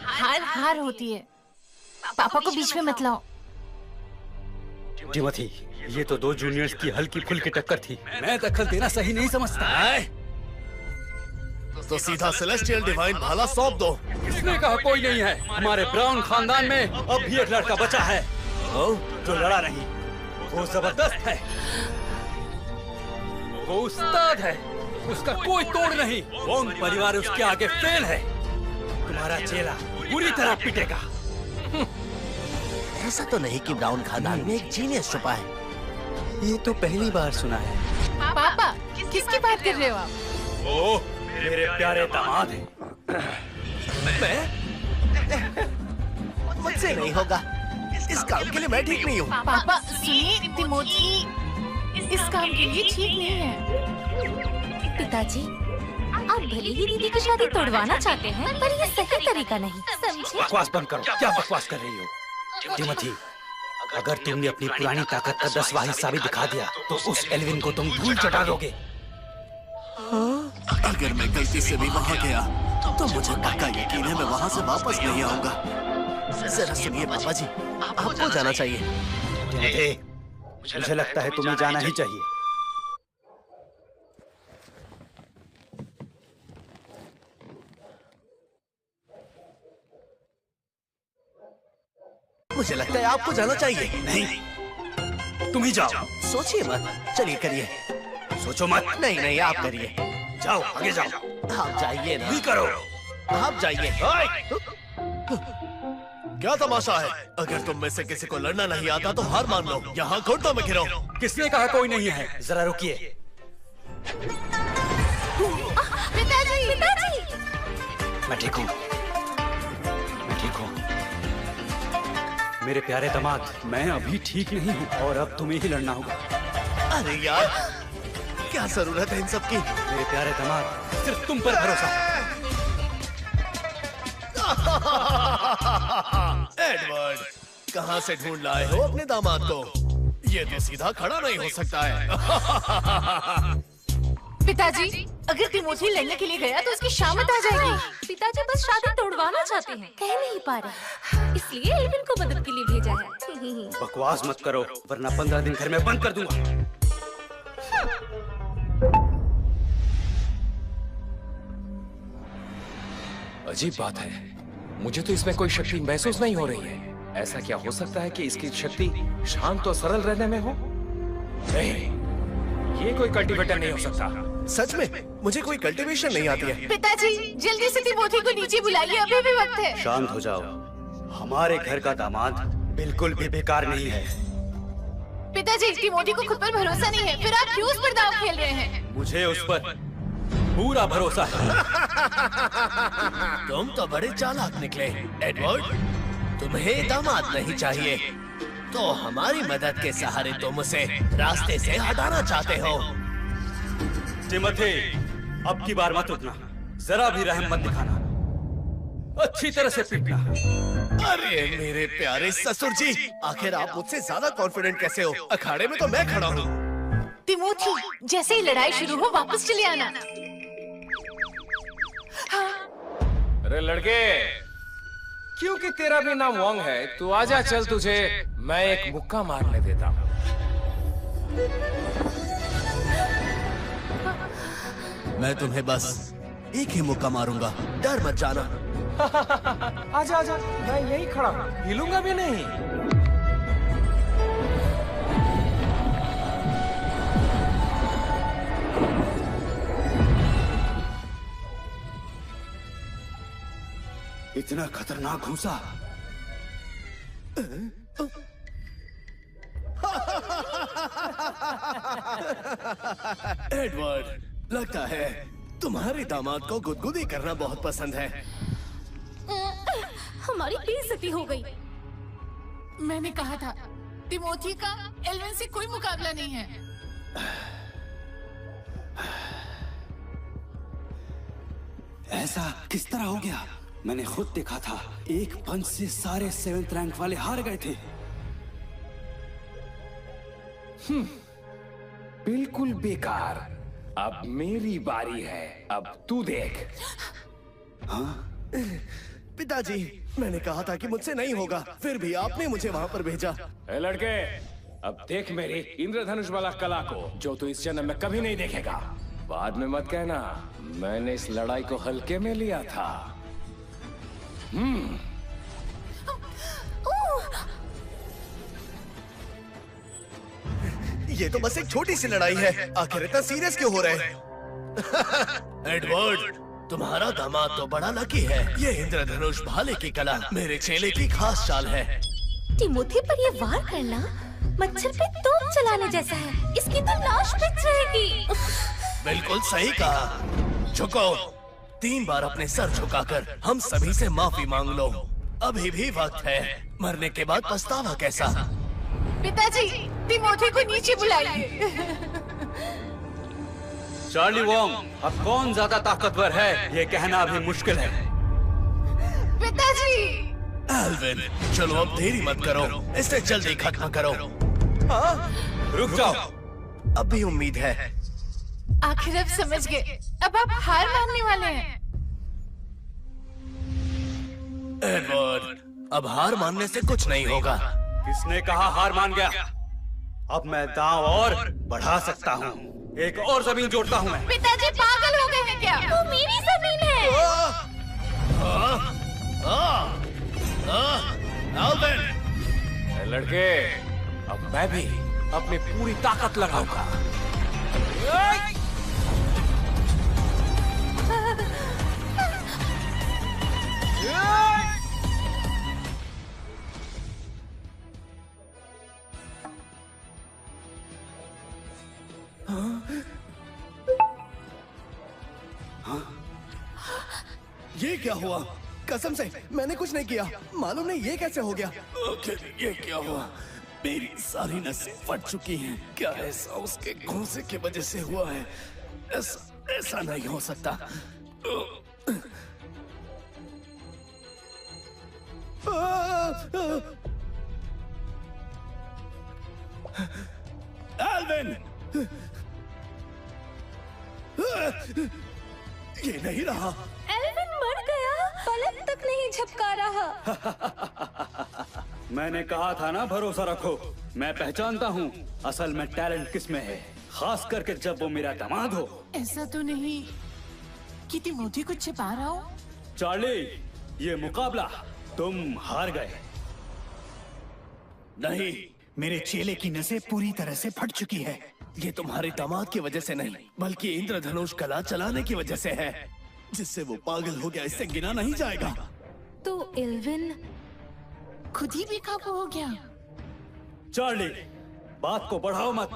हार हार होती है। पापा को बीच में मत लाओ। टिमोथी, ये तो दो जूनियर्स की हल्की फुल्की टक्कर थी। मैं दखल देना सही नहीं समझता। तो सीधा सेलेस्टियल डिवाइन भाला सौंप दो। किसने कहा कोई नहीं है? हमारे ब्राउन खानदान में अब भी एक लड़का बचा है जो लड़ा नहीं। वो जबरदस्त है, वो उस्ताद है, उसका कोई तोड़ नहीं। वोंग परिवार उसके आगे फेल है। तुम्हारा चेला पूरी तरह पिटेगा। ऐसा तो नहीं कि ब्राउन खानदान में एक जीनियस छुपा है। ये तो पहली बार सुना है। पापा, किसकी बात कर रहे हो आप? ओह, मेरे प्यारे दामाद हैं। मुझसे नहीं होगा। इस काम के लिए मैं ठीक नहीं हूँ। पापा सुनिए, तिमोथी इस काम के लिए ठीक नहीं है। पिताजी, आप भले ही दीदी की शादी तोड़वाना चाहते हैं, पर ये सही तरीका नहीं, समझे? बकवास बंद करो। क्या बकवास कर रही हो? टिमोथी, अगर तुमने अपनी पुरानी ताकत का 10वां हिस्सा भी दिखा दिया तो उस एल्विन को तुम धूल चटा दोगे। अगर मैं गलती से भी वहाँ गया तो मुझे पक्का यकीन है मैं वहाँ से वापस नहीं आऊंगा। जरा सुनिए पापा जी, आपको जाना चाहिए। मुझे लगता है तुम्हें जाना ही चाहिए। मुझे लगता है आपको जाना चाहिए। नहीं, तुम ही जाओ। सोचिए मत, चलिए करिए। सोचो मत। नहीं नहीं, आप करिए। जाओ, आगे जाओ। आप जाइए ना। भी करो। आप जाइए। क्या तमाशा है? अगर तुम में से किसी को लड़ना नहीं आता तो हार मान लो। यहाँ घुटनों में गिरो। किसने कहा कोई नहीं है? जरा रुकिए। पिताजी, पिताजी। मैं ठीक हूँ, मैं ठीक हूँ। मेरे प्यारे दामाद, मैं अभी ठीक नहीं हूँ और अब तुम्हें ही लड़ना होगा। अरे यार, क्या जरूरत है इन सब की? मेरे प्यारे दामाद, सिर्फ तुम पर भरोसा है। एडवर्ड, कहाँ से ढूंढ लाए हो अपने दामाद को? ये तो सीधा खड़ा नहीं हो सकता है। पिताजी, अगर तिमोथी लड़ने के लिए गया तो उसकी शामत आ जाएगी। पिताजी बस शादी तोड़वाना चाहते हैं, कह नहीं पा रहे, इसलिए एल्विन को मदद के लिए भेजा है। बकवास मत करो, वरना 15 दिन घर में बंद कर दूंगा। अजीब बात है, मुझे तो इसमें कोई शक्ति महसूस नहीं हो रही है। ऐसा क्या हो सकता है कि इसकी शक्ति शांत और सरल रहने में हो? नहीं, ये कोई कल्टीवेटर नहीं हो सकता। सच में मुझे कोई कल्टीवेशन नहीं आती है। पिताजी, जल्दी से तिमोथी को नीचे बुलाइए, अभी भी वक्त है। शांत हो जाओ। हमारे घर का दामाद बिल्कुल भी बेकार नहीं है। पिताजी, तिमोथी को खुद पर भरोसा नहीं है, फिर आप क्यों उस पर दांव खेल रहे हैं? मुझे उस पर पूरा भरोसा है। तुम तो बड़े चालाक निकले एडवर्ड। तुम्हें दामाद नहीं चाहिए तो हमारी मदद के सहारे तुम उसे रास्ते से हटाना चाहते हो। टिमोथी, अब की बार मत उठना, जरा भी रहम मत दिखाना, अच्छी तरह से पीटना। अरे मेरे प्यारे ससुर जी, आखिर आप मुझसे ज्यादा कॉन्फिडेंट कैसे हो? अखाड़े में तो मैं खड़ा हूँ। तिमोथी, जैसे ही लड़ाई शुरू हो वापस चले आना। हाँ। अरे लड़के, क्योंकि तेरा भी नाम वोंग है, तू आजा, चल तुझे मैं एक मुक्का मारने देता हूँ। मैं तुम्हें बस एक ही मुक्का मारूंगा, डर मत जाना। आजा आजा, मैं यही खड़ा हूँ, हिलूंगा भी नहीं। इतना खतरनाक घूंसा। एडवर्ड, लगता है तुम्हारे दामाद को गुदगुदी करना बहुत पसंद है। हमारी बेइज्जती हो गई। मैंने कहा था, तिमोथी का एल्विन से कोई मुकाबला नहीं है। ऐसा किस तरह हो गया? मैंने खुद देखा था, एक पंच से सारे 7th रैंक वाले हार गए थे। बिल्कुल बेकार। अब मेरी बारी है, अब तू देख। हाँ? पिताजी, मैंने कहा था कि मुझसे नहीं होगा, फिर भी आपने मुझे वहाँ पर भेजा। ए लड़के, अब देख मेरी इंद्रधनुष वाला कला को, जो तू इस जन्म में कभी नहीं देखेगा। बाद में मत कहना मैंने इस लड़ाई को हल्के में लिया था। ये तो बस एक छोटी सी लड़ाई है, आखिर इतना सीरियस क्यों हो रहे हैं? एडवर्ड, तुम्हारा दामाद तो बड़ा लकी है। ये इंद्रधनुष भाले की कला मेरे चेले की खास चाल है। टिमोथी पर ये वार करना मच्छर पे तोप चलाने जैसा है। इसकी तो लाश बिछ जाएगी। बिल्कुल सही कहा। झुको, 3 बार अपने सर झुकाकर हम सभी से माफी मांग लो। अभी भी वक्त है, मरने के बाद पछतावा कैसा? पिताजी, टिमोथी को नीचे बुलाइए। चार्ली वोंग, अब कौन ज्यादा ताकतवर है ये कहना अभी मुश्किल है। पिताजी! एल्विन, चलो अब देरी मत करो, इसे जल्दी खत्म करो। रुक जाओ, अब भी उम्मीद है। आखिर अब समझ गए, अब आप हार मानने वाले हैं। एडवर्ड, अब हार मानने से कुछ नहीं होगा। किसने कहा हार मान गया? अब मैं दांव और बढ़ा सकता हूँ। एक और जमीन जोड़ता हूँ मैं। पिताजी पागल हो गए हैं क्या? वो मेरी जमीन है। एल्विन, ए लड़के, अब मैं भी अपनी पूरी ताकत लगाऊंगा। ये क्या हुआ? कसम से मैंने कुछ नहीं किया। मालूम नहीं ये कैसे हो गया। आखिर ये क्या हुआ? मेरी सारी नसें फट चुकी हैं। क्या ऐसा उसके घोंसे की वजह से हुआ है? ऐसा नहीं हो सकता। एल्विन, ये नहीं रहा। एल्विन मर गया, पलक तक नहीं झपका रहा। मैंने कहा था ना भरोसा रखो। मैं पहचानता हूँ असल में टैलेंट किस में है, खास करके जब वो मेरा दामाद हो। ऐसा तो नहीं कि टिमोथी कुछ छिपा रहा हो? चार्ली, ये मुकाबला तुम हार गए। नहीं, मेरे चेले की नसें पूरी तरह से फट चुकी है। ये तुम्हारे दामाद की वजह से नहीं, बल्कि इंद्रधनुष कला चलाने की वजह से है, जिससे वो पागल हो गया। इससे गिना नहीं जाएगा। तो एल्विन खुद ही बेकाबू हो गया। चार्ली, बात को बढ़ाओ मत।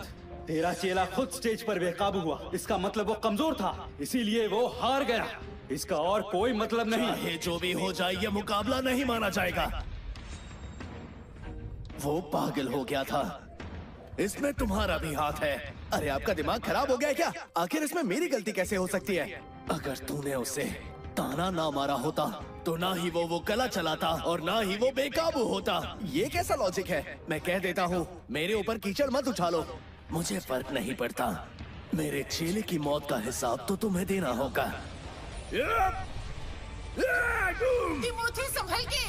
तेरा चेला खुद स्टेज पर बेकाबू हुआ, इसका मतलब वो कमजोर था, इसीलिए वो हार गया। इसका और कोई मतलब नहीं। चाहे जो भी हो जाए, ये मुकाबला नहीं माना जाएगा। वो पागल हो गया था, इसमें तुम्हारा भी हाथ है। अरे आपका दिमाग खराब हो गया है क्या? आखिर इसमें मेरी गलती कैसे हो सकती है? अगर तूने उसे ताना ना मारा होता तो ना ही वो कला चलाता और ना ही वो बेकाबू होता। ये कैसा लॉजिक है? मैं कह देता हूँ, मेरे ऊपर कीचड़ मत उछालो। मुझे फर्क नहीं पड़ता। मेरे चेले की मौत का हिसाब तो तुम्हें देना होगा। टिमोथी संभल के।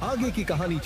आगे की कहानी